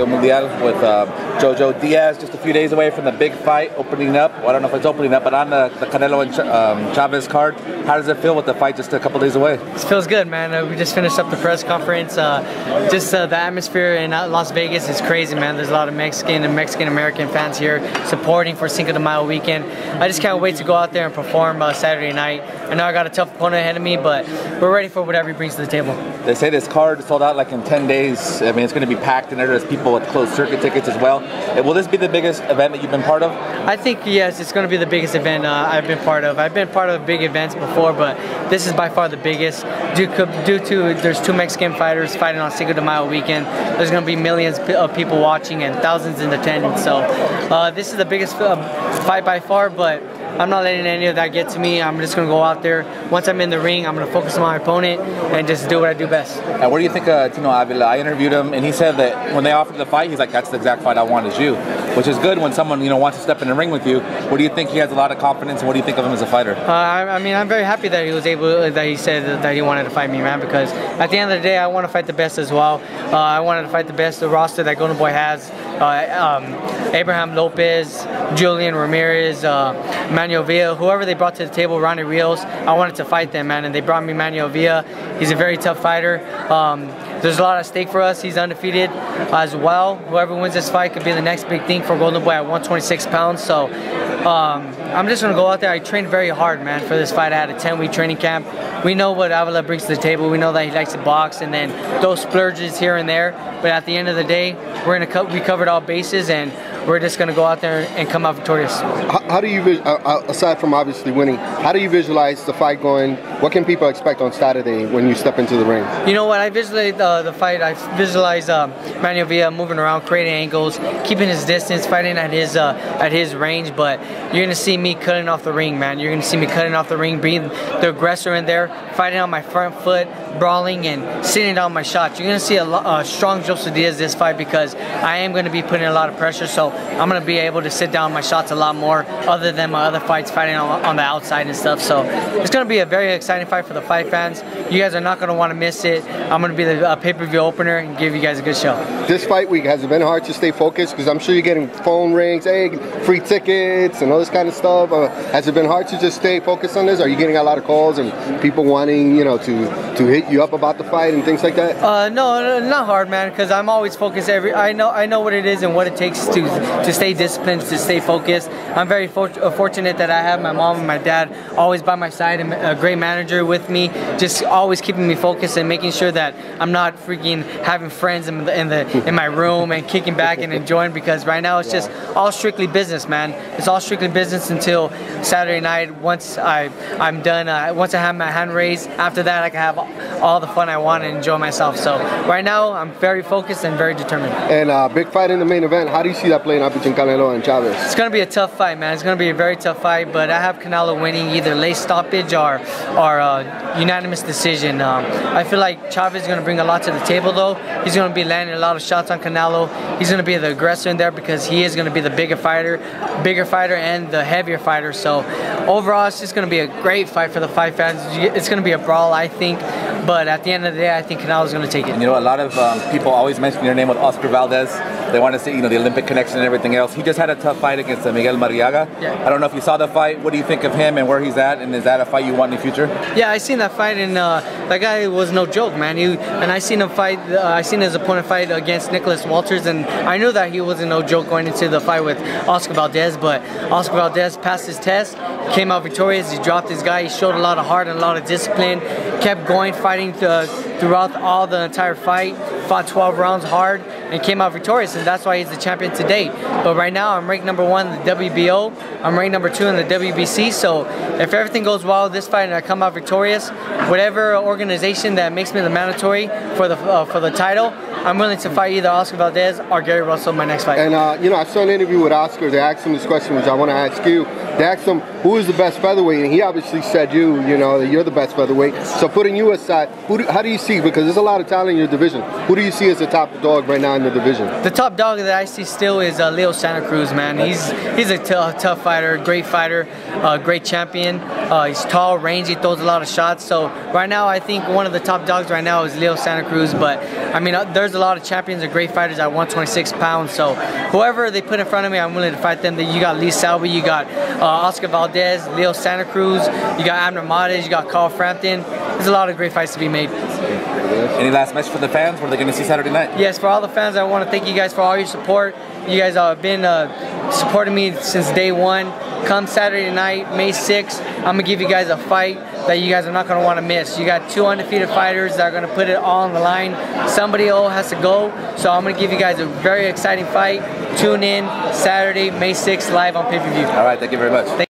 BoxeoMundial with Jojo Diaz, just a few days away from the big fight opening up. Well, I don't know if it's opening up, but on the Canelo and Chavez card. How does it feel with the fight just a couple days away? It feels good, man. We just finished up the press conference. The atmosphere in Las Vegas is crazy, man. There's a lot of Mexican and Mexican-American fans here supporting for Cinco de Mayo weekend. I just can't wait to go out there and perform Saturday night. I know I got a tough opponent ahead of me, but we're ready for whatever he brings to the table. They say this card sold out like in 10 days. I mean, it's going to be packed, and there's people with closed circuit tickets as well. Will this be the biggest event that you've been part of? I think, yes, it's going to be the biggest event I've been part of. I've been part of big events before, but this is by far the biggest. Due to there's two Mexican fighters fighting on Cinco de Mayo weekend, there's going to be millions of people watching and thousands in attendance. So this is the biggest fight by far, but I'm not letting any of that get to me. I'm just going to go out there. Once I'm in the ring, I'm going to focus on my opponent and just do what I do best. What do you think of Tino Avila? I interviewed him, and he said that when they offered the fight, he's like, that's the exact fight I want as you, which is good when someone wants to step in the ring with you. What do you think? He has a lot of confidence, and what do you think of him as a fighter? I mean, I'm very happy that he said that he wanted to fight me, man, because at the end of the day, I want to fight the best as well. I wanted to fight the best. The roster that Golden Boy has, Abraham Lopez, Julian Ramirez, Manuel, whoever they brought to the table, Ronnie Rios, I wanted to fight them, man, and they brought me Manuel. He's a very tough fighter. There's a lot at stake for us. He's undefeated as well. Whoever wins this fight could be the next big thing for Golden Boy at 126 pounds. So I'm just going to go out there. I trained very hard, man, for this fight. I had a 10-week training camp. We know what Avila brings to the table. We know that he likes to box and then those splurges here and there. But at the end of the day, we covered all bases, and we're just going to go out there and come out victorious. How do you, aside from obviously winning, how do you visualize the fight going? What can people expect on Saturday when you step into the ring? You know what, I visualize the fight. I visualize Manuel Villa moving around, creating angles, keeping his distance, fighting at his range. But you're going to see me cutting off the ring, man. You're going to see me cutting off the ring, being the aggressor in there, fighting on my front foot, brawling and sitting down my shots. You're going to see a strong Jojo Diaz this fight because I am going to be putting a lot of pressure. So I'm going to be able to sit down my shots a lot more other than my other fights fighting on the outside and stuff. So it's going to be a very exciting fight for the fight fans. You guys are not going to want to miss it. I'm going to be the pay-per-view opener and give you guys a good show. This fight week, has it been hard to stay focused? Because I'm sure you're getting phone rings, hey, free tickets and all this kind of stuff. Has it been hard to just stay focused on this? Are you getting a lot of calls and people wanting, to hit you up about the fight and things like that? No, not hard, man, because I'm always focused. I know what it is and what it takes to stay disciplined, to stay focused. I'm very fortunate that I have my mom and my dad always by my side and a great manager with me, just always keeping me focused and making sure that I'm not freaking having friends in my room and kicking back and enjoying, because right now it's just all strictly business, man. It's all strictly business until Saturday night. Once I'm done, once I have my hand raised, after that I can have all the fun I want and enjoy myself. So right now I'm very focused and very determined. And big fight in the main event. How do you see that playing out between Canelo and Chavez? It's going to be a tough fight, man. It's going to be a very tough fight, but I have Canelo winning either late stoppage or unanimous decision. I feel like Chavez is going to bring a lot to the table, though. He's going to be landing a lot of shots on Canelo. He's going to be the aggressor in there because he is going to be the bigger fighter and the heavier fighter. So overall, it's just going to be a great fight for the fight fans. It's going to be a brawl, I think. But at the end of the day, I think Canelo's going to take it. And a lot of people always mention your name with Oscar Valdez. They want to see, the Olympic connection and everything else. He just had a tough fight against Miguel Mariaga. Yeah. I don't know if you saw the fight. What do you think of him and where he's at? And is that a fight you want in the future? Yeah, I seen that fight, and that guy was no joke, man. I seen him fight. I seen his opponent fight against Nicholas Walters, and I knew that he wasn't no joke going into the fight with Oscar Valdez. But Oscar Valdez passed his test, came out victorious. He dropped his guy. He showed a lot of heart and a lot of discipline. Kept going, fighting throughout all the entire fight. Fought 12 rounds hard and came out victorious, and that's why he's the champion to date. But right now I'm ranked #1 in the WBO. I'm ranked #2 in the WBC. So if everything goes well this fight and I come out victorious, whatever organization that makes me the mandatory for the title, I'm willing to fight either Oscar Valdez or Gary Russell in my next fight. And I saw an interview with Oscar. They asked him this question, which I want to ask you. they asked him who is the best featherweight, and he obviously said you know, that you're the best featherweight. So putting you aside, how do you see, because there's a lot of talent in your division, who do you see as the top dog right now in the division? The top dog that I see still is Leo Santa Cruz, man. He's a tough fighter, great fighter, great champion. He's tall, rangy, throws a lot of shots. So right now, I think one of the top dogs right now is Leo Santa Cruz. But I mean, there's a lot of champions and great fighters at 126 pounds. So whoever they put in front of me, I'm willing to fight them. You got Lee Selby, you got Oscar Valdez, Leo Santa Cruz, you got Abner Mades, you got Carl Frampton. There's a lot of great fights to be made. Any last message for the fans? What are they going to see Saturday night? Yes, for all the fans, I want to thank you guys for all your support. You guys have been supporting me since day one. Come Saturday night, May 6th, I'm going to give you guys a fight that you guys are not going to want to miss. You got 2 undefeated fighters that are going to put it all on the line. Somebody has to go, so I'm going to give you guys a very exciting fight. Tune in Saturday, May 6th, live on PPV. All right, thank you very much.